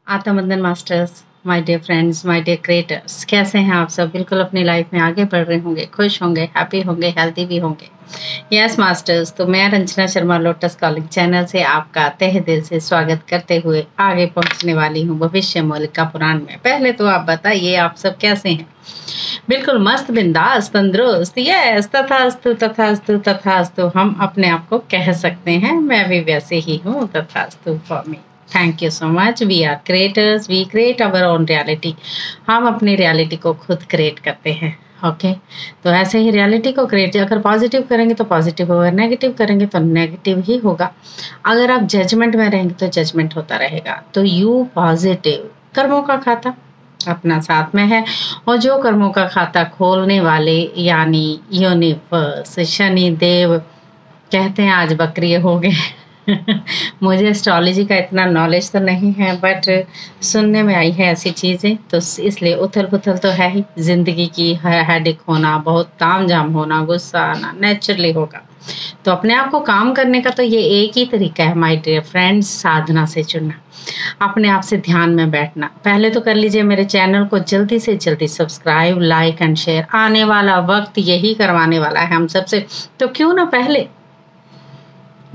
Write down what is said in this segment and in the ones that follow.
आत्मबंधन masters, my dear friends, my dear creators, कैसे हैं आप सब? बिल्कुल अपनी लाइफ में आगे बढ़ रहे होंगे, खुश होंगे, हैप्पी होंगे, हेल्दी भी होंगे। यस मास्टर्स, तो मैं Ranjana Sharma lotus calling channel से आपका तहे दिल से स्वागत करते हुए आगे पहुंचने वाली हूं भविष्य मौलिका पुराण में। पहले तो आप बताइए आप सब कैसे हैं? बिल्कुल मस्त, बिंदास, तंदुरुस्त? यस, तथास्तु तथास्तु तथास्तु हम अपने आप को कह सकते हैं। मैं भी वैसे ही हूँ, तथास्तु for me. Thank you so much. We are creators, we create our own reality. हम अपनी रियलिटी को खुद क्रिएट करते हैं। ओके तो ऐसे ही रियलिटी को क्रिएट, अगर पॉजिटिव करेंगे तो पॉजिटिव होगा, नेगेटिव करेंगे तो नेगेटिव ही होगा। अगर आप जजमेंट में रहेंगे तो जजमेंट होता रहेगा। तो यू पॉजिटिव, कर्मों का खाता अपना साथ में है, और जो कर्मों का खाता खोलने वाले यानी यूनिवर्स शनि देव कहते हैं आज बकरी हो गए। मुझे एस्ट्रोलॉजी का इतना नॉलेज तो नहीं है, बट सुनने में आई है ऐसी चीज़ें, तो इसलिए उथल पुथल तो है ही। ज़िंदगी की हेडेक होना, बहुत ताम झाम होना, गुस्सा आना नेचुरली होगा। तो अपने आप को काम करने का तो ये एक ही तरीका है माय डियर फ्रेंड्स, साधना से जुड़ना, अपने आप से ध्यान में बैठना। पहले तो कर लीजिए मेरे चैनल को जल्दी से जल्दी सब्सक्राइब, लाइक एंड शेयर। आने वाला वक्त यही करवाने वाला है हम सबसे, तो क्यों ना पहले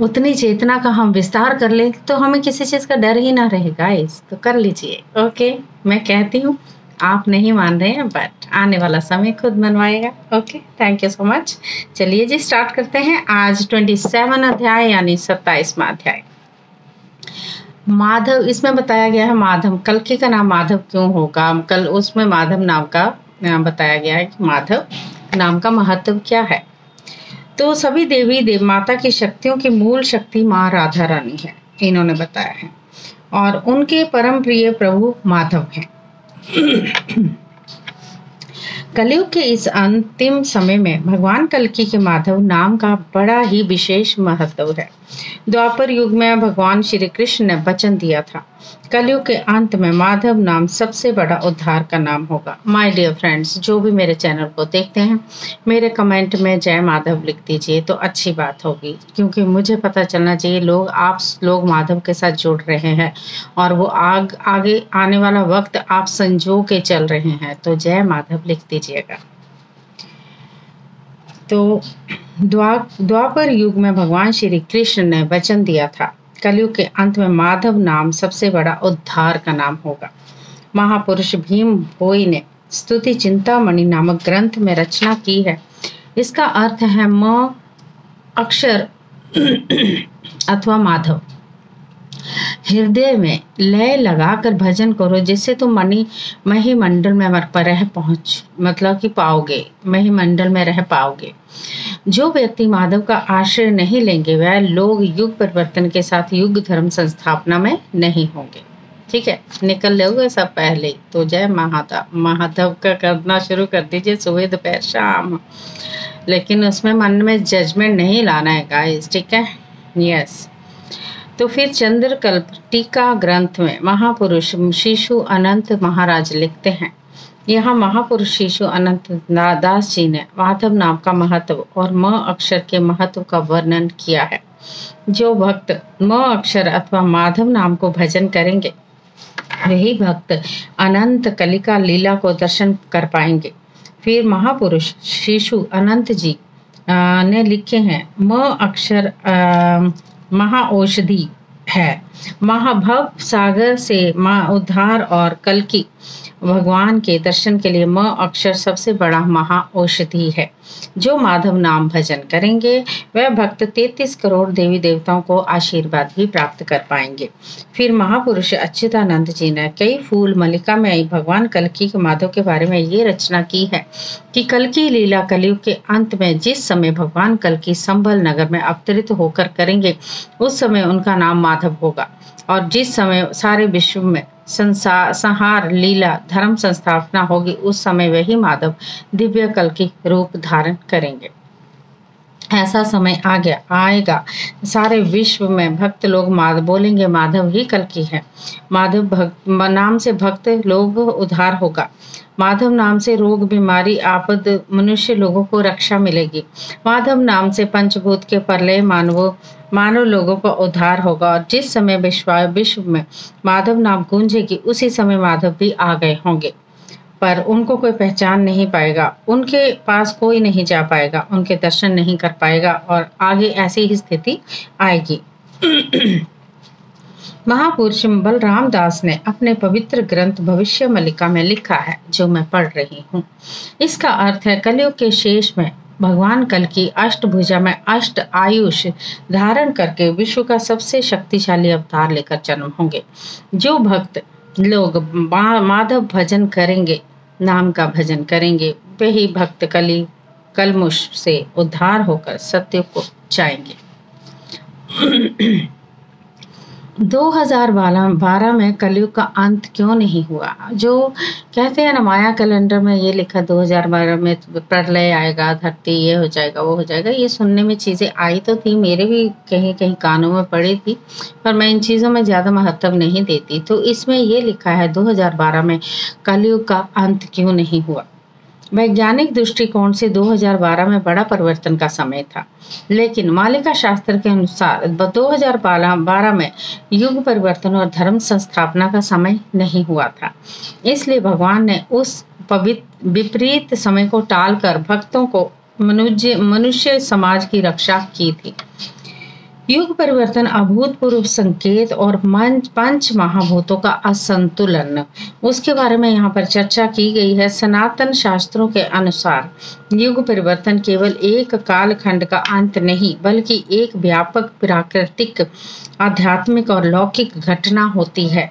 उतनी चेतना का हम विस्तार कर ले, तो हमें किसी चीज़ का डर ही ना रहे गाइस। तो कर लीजिए। ओके मैं कहती हूँ, आप नहीं मान रहे हैं, बट आने वाला समय खुद मनवाएगा। Okay thank you so much. चलिए जी स्टार्ट करते हैं। आज 27 अध्याय यानी 27वां अध्याय माधव। इसमें बताया गया है माधव, कल्कि का नाम माधव क्यों होगा, कल उसमें माधव नाम का बताया गया है कि माधव नाम का महत्व क्या है। तो सभी देवी देव माता की शक्तियों की मूल शक्ति माँ राधा रानी है, इन्होंने बताया है, और उनके परम प्रिय प्रभु माधव हैं। कलयुग के इस अंतिम समय में भगवान कल्कि के माधव नाम का बड़ा ही विशेष महत्व है। द्वापर युग में भगवान श्री कृष्ण ने वचन दिया था, कलयुग के अंत में माधव नाम सबसे बड़ा उद्धार का नाम होगा। माय डियर फ्रेंड्स, जो भी मेरे चैनल को देखते हैं, मेरे कमेंट में जय माधव लिख दीजिए तो अच्छी बात होगी, क्योंकि मुझे पता चलना चाहिए आप लोग माधव के साथ जुड़ रहे हैं, और वो आगे आने वाला वक्त आप संजो के चल रहे हैं। तो जय माधव लिख दीजिएगा। तो द्वापर युग में भगवान श्री कृष्ण ने वचन दिया था, कलयुग के अंत में माधव नाम सबसे बड़ा उद्धार का नाम होगा। महापुरुष भीम भोई ने स्तुति चिंतामणि नामक ग्रंथ में रचना की है। इसका अर्थ है म अक्षर अथवा माधव। हृदय में लय लगाकर भजन करो, जिससे तुम महिमंडल में रह पहुंच मतलब कि पाओगे, महिमंडल में रह पाओगे। जो व्यक्ति माधव का आश्रय नहीं लेंगे, वह लोग युग परिवर्तन के साथ युग धर्म संस्थापना में नहीं होंगे। ठीक है, निकल लोगे सब पहले। तो जय महाधव का करना शुरू कर दीजिए, सुबह दोपहर शाम, लेकिन उसमें मन में जजमेंट नहीं लाना है गाइस। ठीक है, यस। तो फिर चंद्रकल्प टीका ग्रंथ में महापुरुष शिशु अनंत महाराज लिखते हैं, यहाँ महापुरुष शिशु अनंत दास जी ने माधव नाम का महत्व और म अक्षर के महत्व का वर्णन किया है। जो भक्त म अक्षर अथवा माधव नाम को भजन करेंगे, वही भक्त अनंत कलिका लीला को दर्शन कर पाएंगे। फिर महापुरुष शिशु अनंत जी ने लिखे हैं, म अक्षर महाऔषधि है। महाभव सागर से उद्धार और कल्कि भगवान के दर्शन के लिए म अक्षर सबसे बड़ा महाऔषधि है। जो माधव नाम भजन करेंगे, वह भक्त 33 करोड़ देवी देवताओं को आशीर्वाद भी प्राप्त कर पाएंगे। फिर महापुरुष अच्युतानंद जी ने कई फूल मलिका में आई भगवान कल्कि के माधव के बारे में ये रचना की है कि कल्कि लीला कलयुग के अंत में जिस समय भगवान कल्कि संभल नगर में अवतरित होकर करेंगे, उस समय उनका नाम माधव होगा, और जिस समय सारे विश्व में संहार लीला धर्म संस्थापना होगी, उस समय वही माधव दिव्य कल्कि रूप धारण करेंगे। ऐसा समय आ गया आएगा, सारे विश्व में भक्त लोग बोलेंगे माधव ही कल्कि है। माधव भक्त नाम से भक्त लोग उद्धार होगा। माधव नाम से रोग बीमारी आपद मनुष्य लोगों को रक्षा मिलेगी। माधव नाम से पंचभूत के प्रलय मानव लोगों का उद्धार होगा। और जिस समय विश्व में माधव नाम गूंजेगी उसी समय माधव भी आ गए होंगे, पर उनको कोई पहचान नहीं पाएगा, उनके पास कोई नहीं जा पाएगा, उनके दर्शन नहीं कर पाएगा और आगे ऐसी ही स्थिति आएगी। महापुरुष बलराम दास ने अपने पवित्र ग्रंथ भविष्य मलिका में लिखा है, जो मैं पढ़ रही हूँ। इसका अर्थ है कलयुग के शेष में भगवान कल की अष्टभुजा में अष्ट आयुष धारण करके विश्व का सबसे शक्तिशाली अवतार लेकर जन्म होंगे। जो भक्त लोग माधव भजन करेंगे, नाम का भजन करेंगे, वही भक्त कलमुष से उद्धार होकर सत्य को जाएंगे। 2012 में कलयुग का अंत क्यों नहीं हुआ? जो कहते हैं ना, माया कैलेंडर में ये लिखा 2012 में प्रलय आएगा, धरती ये हो जाएगा वो हो जाएगा, ये सुनने में चीज़ें आई तो थी, मेरे भी कहीं कहीं कानों में पड़ी थी, पर मैं इन चीज़ों में ज़्यादा महत्व नहीं देती। तो इसमें ये लिखा है 2012 में कलयुग का अंत क्यों नहीं हुआ। वैज्ञानिक दृष्टिकोण से 2012 में बड़ा परिवर्तन का समय था, लेकिन मालिका शास्त्र के अनुसार 2012 में युग परिवर्तन और धर्म संस्थापना का समय नहीं हुआ था। इसलिए भगवान ने उस विपरीत समय को टालकर भक्तों को मनुष्य समाज की रक्षा की थी। युग परिवर्तन अभूतपूर्व संकेत और पंच महाभूतों का असंतुलन, उसके बारे में यहाँ पर चर्चा की गई है। सनातन शास्त्रों के अनुसार युग परिवर्तन केवल एक कालखंड का अंत नहीं, बल्कि एक व्यापक प्राकृतिक आध्यात्मिक और लौकिक घटना होती है।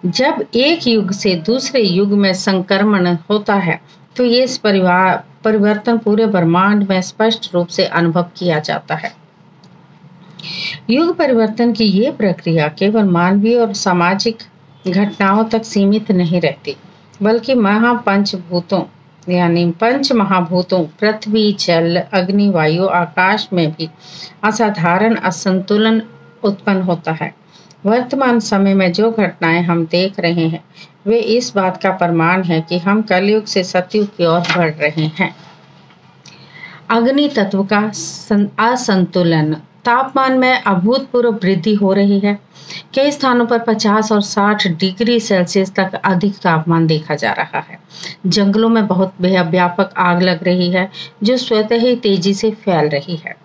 जब एक युग से दूसरे युग में संक्रमण होता है तो ये परिवर्तन पूरे ब्रह्मांड में स्पष्ट रूप से अनुभव किया जाता है। युग परिवर्तन की ये प्रक्रिया केवल मानवीय और सामाजिक घटनाओं तक सीमित नहीं रहती, बल्कि महापंचभूतों यानी पंच महाभूतों पृथ्वी, जल, अग्नि, वायु, आकाश में भी असाधारण असंतुलन उत्पन्न होता है। वर्तमान समय में जो घटनाएं हम देख रहे हैं वे इस बात का प्रमाण है कि हम कलयुग से सतयुग की ओर बढ़ रहे हैं। अग्नि तत्व का असंतुलन, तापमान में अभूतपूर्व वृद्धि हो रही है। कई स्थानों पर 50 और 60 डिग्री सेल्सियस तक अधिक तापमान देखा जा रहा है। जंगलों में बहुत व्यापक आग लग रही है, जो स्वतः ही तेजी से फैल रही है।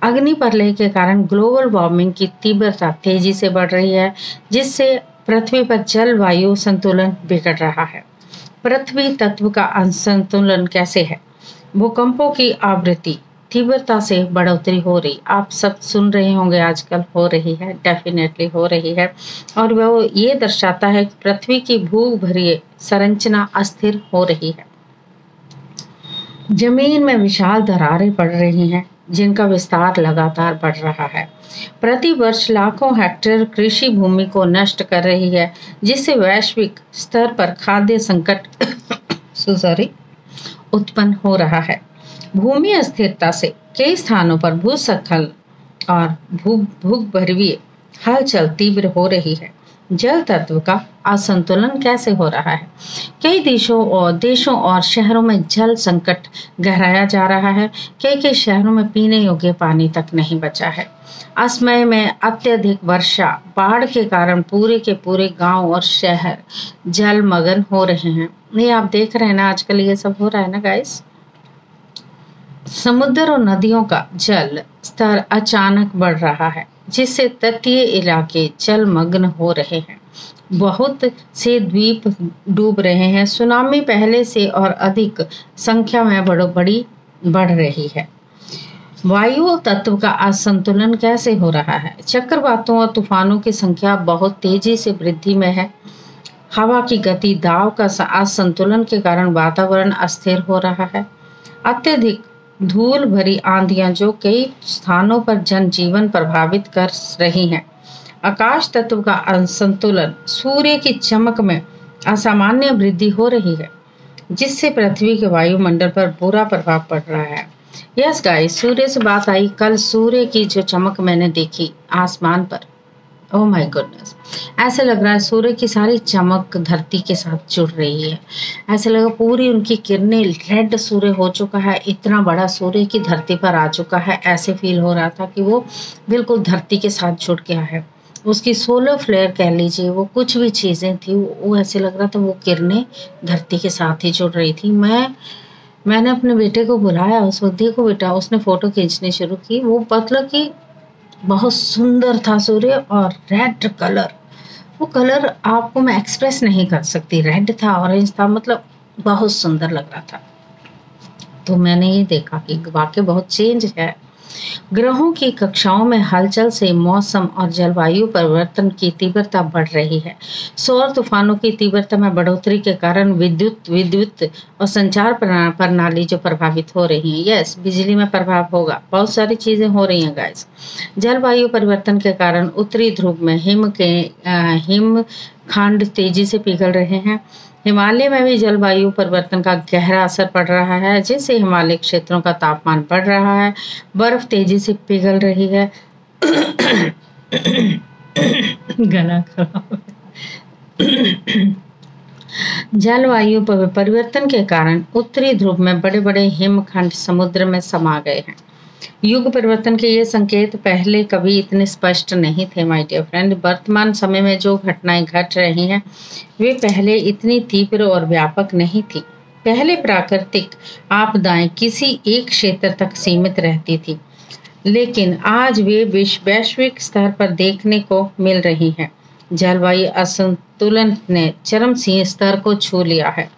अग्नि प्रलय के कारण ग्लोबल वार्मिंग की तीव्रता तेजी से बढ़ रही है, जिससे पृथ्वी पर जलवायु संतुलन बिगड़ रहा है। पृथ्वी तत्व का असंतुलन कैसे है? भूकंपों की आवृत्ति तीव्रता से बढ़ोतरी हो रही, आप सब सुन रहे होंगे, आजकल हो रही है, डेफिनेटली हो रही है। और वो ये दर्शाता है कि पृथ्वी की भूगर्भीय संरचना अस्थिर हो रही है। जमीन में विशाल दरारें पड़ रही हैं, जिनका विस्तार लगातार बढ़ रहा है। प्रति वर्ष लाखों हेक्टेयर कृषि भूमि को नष्ट कर रही है, जिससे वैश्विक स्तर पर खाद्य संकट उत्पन्न हो रहा है। भूमि अस्थिरता से कई स्थानों पर भूस्खलन और भूगर्भीय हलचल तीव्र हो रही है। जल तत्व का असंतुलन कैसे हो रहा है? कई देशों और शहरों में जल संकट गहराया जा रहा है। कई शहरों में पीने योग्य पानी तक नहीं बचा है। असमय में अत्यधिक वर्षा, बाढ़ के कारण पूरे के पूरे गांव और शहर जलमग्न हो रहे हैं। ये आप देख रहे हैं ना, आजकल ये सब हो रहा है ना गाइस। समुद्र और नदियों का जल स्तर अचानक बढ़ रहा है, जिससे तटीय इलाके जलमग्न हो रहे हैं। बहुत से द्वीप डूब रहे हैं। सुनामी पहले से और अधिक संख्या में बढ़ रही है। वायु तत्व का असंतुलन कैसे हो रहा है? चक्रवातों और तूफानों की संख्या बहुत तेजी से वृद्धि में है। हवा की गति दाव का असंतुलन के कारण वातावरण अस्थिर हो रहा है। अत्यधिक धूल भरी आंधियां जो कई स्थानों पर जनजीवन प्रभावित कर रही हैं। आकाश तत्व का असंतुलन, सूर्य की चमक में असामान्य वृद्धि हो रही है, जिससे पृथ्वी के वायुमंडल पर बुरा प्रभाव पड़ रहा है। यस गाइस, सूर्य से बात आई। कल सूर्य की जो चमक मैंने देखी आसमान पर, ओह माय गुडनेस, ऐसे लग रहा है सूर्य की सारी चमक धरती के साथ जुड़ रही है। ऐसे लगा पूरी उनकी किरणें, रेड सूर्य हो चुका है, इतना बड़ा सूर्य की धरती पर आ चुका है। ऐसे फील हो रहा था कि वो बिल्कुल धरती के साथ जुड़ गया है। उसकी सोलर फ्लेयर कह लीजिए, वो कुछ भी चीज़ें थी, वो ऐसे लग रहा था वो किरणें धरती के साथ ही जुड़ रही थी। मैंने अपने बेटे को बुलाया, उसको देखो बेटा, उसने फ़ोटो खींचनी शुरू की। वो मतलब कि बहुत सुंदर था सूर्य, और रेड कलर, वो कलर आपको मैं एक्सप्रेस नहीं कर सकती। रेड था, ऑरेंज था, मतलब बहुत सुंदर लग रहा था। तो मैंने ये देखा कि वाकई बहुत चेंज है। ग्रहों की कक्षाओं में हलचल से मौसम और जलवायु परिवर्तन की तीव्रता बढ़ रही है। सौर तूफानों की तीव्रता में बढ़ोतरी के कारण विद्युत और संचार प्रणाली जो प्रभावित हो रही हैं। यस, बिजली में प्रभाव होगा, बहुत सारी चीजें हो रही हैं गाइस। जलवायु परिवर्तन के कारण उत्तरी ध्रुव में हिमखंड तेजी से पिघल रहे हैं। हिमालय में भी जलवायु परिवर्तन का गहरा असर पड़ रहा है, जिससे हिमालय क्षेत्रों का तापमान बढ़ रहा है, बर्फ तेजी से पिघल रही है। गला खराब। जलवायु परिवर्तन के कारण उत्तरी ध्रुव में बड़े बड़े हिमखंड समुद्र में समा गए हैं। युग परिवर्तन के ये संकेत पहले कभी इतने स्पष्ट नहीं थे माय डियर फ्रेंड। वर्तमान समय में जो घटनाएं घट रही हैं वे पहले इतनी तीव्र और व्यापक नहीं थी। पहले प्राकृतिक आपदाएं किसी एक क्षेत्र तक सीमित रहती थी, लेकिन आज वे वैश्विक स्तर पर देखने को मिल रही हैं। जलवायु असंतुलन ने चरम स्तर को छू लिया है।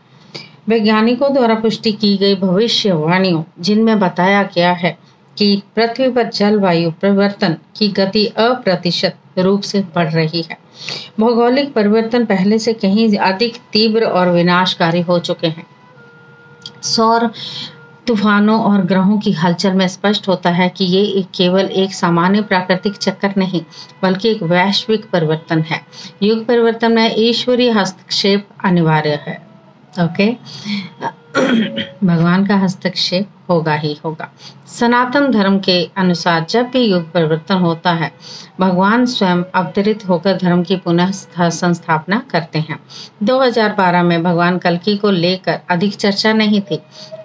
वैज्ञानिकों द्वारा पुष्टि की गई भविष्यवाणियों, जिनमें बताया गया है कि पृथ्वी पर जलवायु परिवर्तन की गति अप्रत्याशित रूप से बढ़ रही है। भौगोलिक परिवर्तन पहले से कहीं अधिक तीव्र और विनाशकारी हो चुके हैं। सौर तूफानों और ग्रहों की हलचल में स्पष्ट होता है कि ये केवल एक सामान्य प्राकृतिक चक्कर नहीं, बल्कि एक वैश्विक परिवर्तन है। युग परिवर्तन में ईश्वरीय हस्तक्षेप अनिवार्य है। ओके, भगवान का हस्तक्षेप होगा ही होगा। सनातन धर्म के अनुसार जब भी युग परिवर्तन होता है, भगवान स्वयं अवतरित होकर धर्म की पुनः संस्थापना करते हैं। 2012 में भगवान कल्कि को लेकर अधिक चर्चा नहीं थी,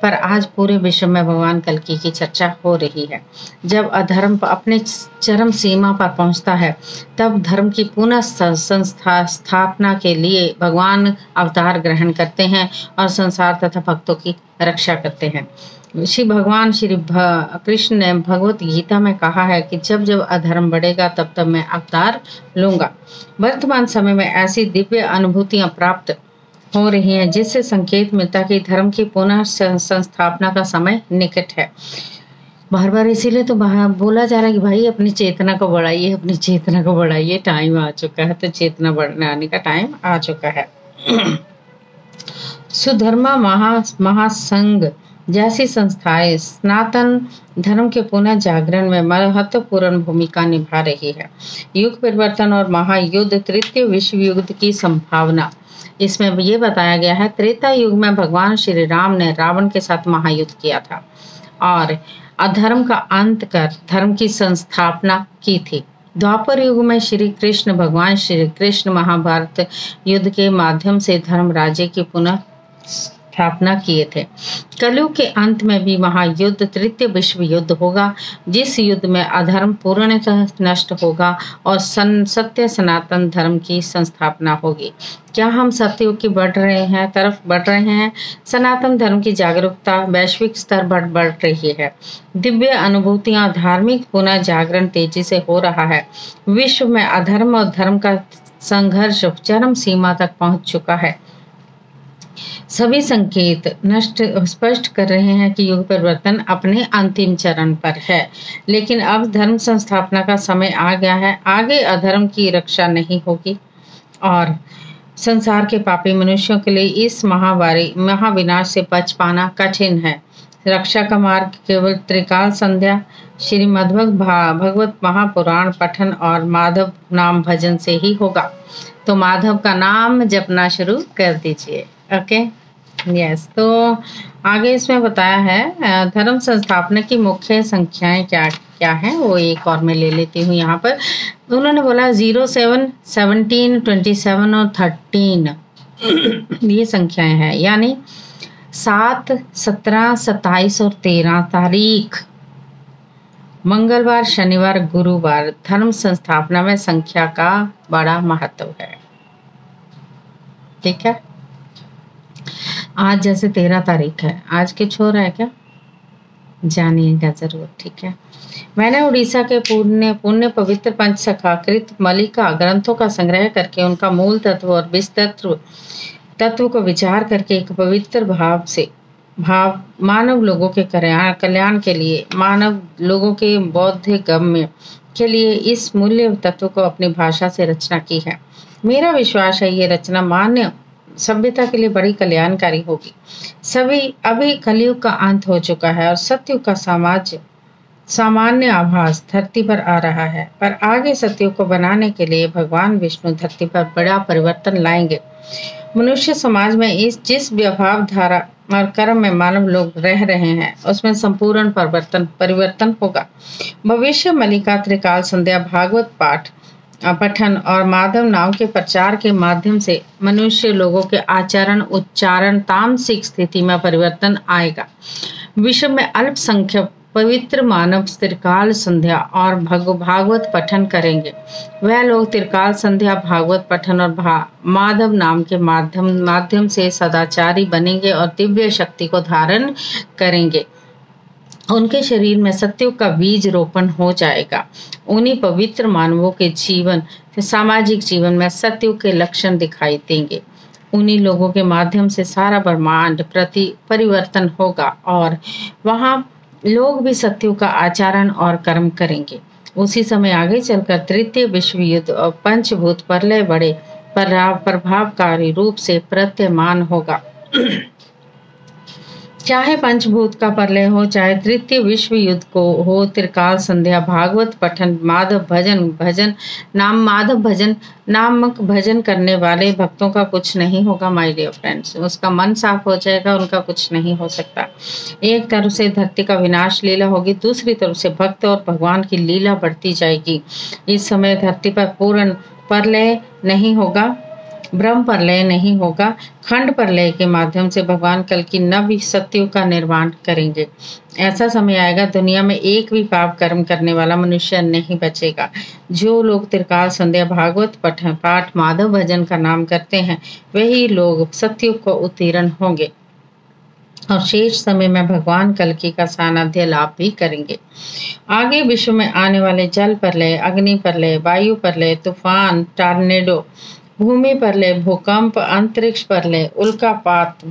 पर आज पूरे विश्व में भगवान कल्कि की चर्चा हो रही है। जब अधर्म अपने चरम सीमा पर पहुंचता है, तब धर्म की पुनः स्थापना के लिए भगवान अवतार ग्रहण करते हैं और संसार तथा भक्तों की रक्षा करते हैं। भगवान श्री कृष्ण ने भगवत गीता में कहा है कि जब जब अधर्म बढ़ेगा तब तब मैं अवतार लूंगा। वर्तमान समय में ऐसी दिव्य अनुभूतियां प्राप्त हो रही हैं, जिससे संकेत मिलता है कि धर्म की पुनः संस्थापना का समय निकट है। बार बार इसीलिए तो बोला जा रहा है कि भाई अपनी चेतना को बढ़ाइए, अपनी चेतना को बढ़ाइए, टाइम आ चुका है। तो चेतना बढ़ने आने का टाइम आ चुका है। सुधर्मा महासंघ जैसी संस्थाएं सनातन धर्म के पुनः जागरण में महत्वपूर्ण भूमिका निभा रही है। युग परिवर्तन और महायुद्ध, तृतीय विश्व युद्ध की संभावना, इसमें ये बताया गया है। त्रेता युग में भगवान श्री राम ने रावण के साथ महायुद्ध किया था और अधर्म का अंत कर धर्म की संस्थापना की थी। द्वापर युग में श्री कृष्ण, भगवान श्री कृष्ण महाभारत युद्ध के माध्यम से धर्म राज्य की पुनः स्थापना किए थे। कलयुग के अंत में भी महायुद्ध, तृतीय विश्व युद्ध होगा, जिस युद्ध में अधर्म पूर्णतः नष्ट होगा और सत्य सनातन धर्म की संस्थापना होगी। क्या हम सत्ययुग की तरफ बढ़ रहे हैं? सनातन धर्म की जागरूकता वैश्विक स्तर पर बढ़ रही है। दिव्य अनुभूतियां, धार्मिक पुनः जागरण तेजी से हो रहा है। विश्व में अधर्म और धर्म का संघर्ष चरम सीमा तक पहुंच चुका है। सभी संकेत स्पष्ट कर रहे हैं कि युग परिवर्तन अपने अंतिम चरण पर है, लेकिन अब धर्म संस्थापना का समय आ गया है। आगे अधर्म की रक्षा नहीं होगी और संसार के पापी मनुष्यों के लिए इस महाविनाश से बच पाना कठिन है। रक्षा का मार्ग केवल त्रिकाल संध्या, भगवत महापुराण पठन और माधव नाम भजन से ही होगा। तो माधव का नाम जपना शुरू कर दीजिए। ओके। यस, तो आगे इसमें बताया है धर्म संस्थापना की मुख्य संख्याएं क्या क्या हैं, वो एक और मैं ले लेती हूँ यहाँ पर। उन्होंने बोला 07, 17, 27 और 13 ये संख्याएं हैं, यानी 7, 17, 27 और 13 तारीख मंगलवार, शनिवार, गुरुवार धर्म संस्थापना में संख्या का बड़ा महत्व है। ठीक है, आज जैसे 13 तारीख है, आज कुछ हो रहा है क्या, जानिएगा जरूर। ठीक है, मैंने उड़ीसा के पुण्य पवित्र पंचसखाकृत मलिका ग्रंथों का संग्रह करके उनका मूल तत्व और विस्तृत तत्व को विचार करके एक पवित्र भाव मानव लोगों के कल्याण के लिए, मानव लोगों के बौद्धिक गम्य के लिए इस मूल्य तत्व को अपनी भाषा से रचना की है। मेरा विश्वास है ये रचना मान्य सभ्यता के लिए बड़ी कल्याणकारी होगी। अभी कलयुग का अंत हो चुका है और सतयुग का सामान्य आभास धरती पर आ रहा है, पर आगे सतयुग को बनाने के लिए भगवान विष्णु धरती पर बड़ा परिवर्तन लाएंगे। मनुष्य समाज में जिस व्यवहार धारा और कर्म में मानव लोग रह रहे हैं उसमें संपूर्ण परिवर्तन होगा। भविष्य मलिका, त्रिकाल संध्या, भागवत पठन और माधव नाम के प्रचार के माध्यम से मनुष्य लोगों के आचरण, उच्चारण, तामसिक स्थिति में परिवर्तन आएगा। विश्व में अल्पसंख्यक पवित्र मानव त्रिकाल संध्या और भागवत पठन करेंगे। वह लोग त्रिकाल संध्या, भागवत पठन और माधव नाम के माध्यम से सदाचारी बनेंगे और दिव्य शक्ति को धारण करेंगे। उनके शरीर में सत्युग का बीज रोपण हो जाएगा। उन्हीं पवित्र मानवों के सामाजिक जीवन में सत्युग के लक्षण दिखाई देंगे। उन्हीं लोगों के माध्यम से सारा ब्रह्मांड प्रति परिवर्तन होगा और वहाँ लोग भी सत्युग का आचरण और कर्म करेंगे। उसी समय आगे चलकर तृतीय विश्व युद्ध और पंचभूत प्रलय बड़े प्रभावकारी रूप से प्रत्यमान होगा। चाहे पंचभूत का प्रलय हो, चाहे तृतीय विश्व युद्ध को हो, त्रिकाल संध्या, भागवत पठन, माधव भजन नामक भजन करने वाले भक्तों का कुछ नहीं होगा माय डियर फ्रेंड्स। उसका मन साफ हो जाएगा, उनका कुछ नहीं हो सकता। एक तरफ से धरती का विनाश लीला होगी, दूसरी तरफ से भक्त और भगवान की लीला बढ़ती जाएगी। इस समय धरती पर पूर्ण प्रलय नहीं होगा, ब्रह्म प्रलय नहीं होगा, खंड प्रलय के माध्यम से भगवान कल की नव सत्युग का निर्माण करेंगे। ऐसा समय आएगा दुनिया में एक भी पाप कर्म करने वाला मनुष्य नहीं बचेगा। जो लोग त्रिकाल संध्या, भागवत पाठ, माधव भजन का नाम करते हैं वही लोग सत्युग को उत्तीर्ण होंगे और शेष समय में भगवान कल्कि का सानिध्य लाभ भी करेंगे। आगे विश्व में आने वाले जल प्रलय, अग्नि प्रलय, वायु प्रलय, तूफान, टॉर्नेडो, भूमि प्रलय, भूकंप, अंतरिक्ष प्रलय, उल्कापात,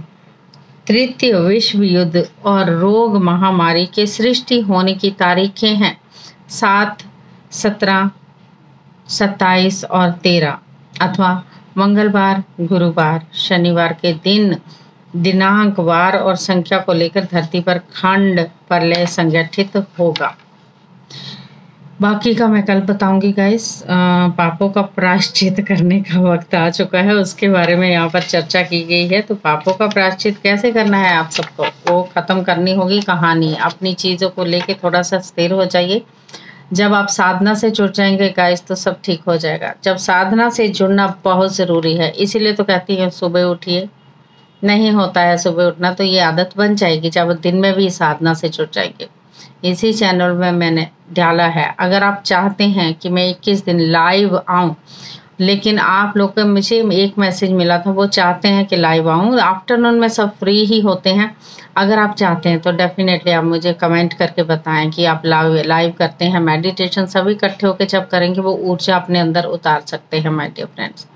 तृतीय विश्व युद्ध और रोग महामारी के सृष्टि होने की तारीखें हैं 7, 17, 27 और 13 अथवा मंगलवार, गुरुवार, शनिवार के दिनांक, वार और संख्या को लेकर धरती पर खंड प्रलय संगठित होगा। बाकी का मैं कल बताऊंगी गाइस। पापों का प्रायश्चित करने का वक्त आ चुका है, उसके बारे में यहाँ पर चर्चा की गई है। तो पापों का प्रायश्चित कैसे करना है आप सबको, वो खत्म करनी होगी कहानी। अपनी चीज़ों को लेके थोड़ा सा स्थिर हो जाइए। जब आप साधना से जुड़ जाएंगे गाइस तो सब ठीक हो जाएगा। जब साधना से जुड़ना बहुत ज़रूरी है, इसीलिए तो कहती है सुबह उठिए। नहीं होता है सुबह उठना तो ये आदत बन जाएगी जब दिन में भी साधना से जुड़ जाएंगे। इसी चैनल में मैंने डाला है, अगर आप चाहते हैं कि मैं 21 दिन लाइव आऊं, लेकिन आप लोग का मुझे एक मैसेज मिला था, वो चाहते हैं कि लाइव आऊं। आफ्टरनून में सब फ्री ही होते हैं। अगर आप चाहते हैं तो डेफिनेटली आप मुझे कमेंट करके बताएं कि आप लाइव करते हैं। मेडिटेशन सभी इकट्ठे होकर जब करेंगे वो ऊर्जा अपने अंदर उतार सकते हैं my dear friends.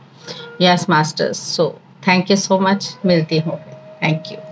Yes masters, so thank you so much. मिलती हूँ, थैंक यू।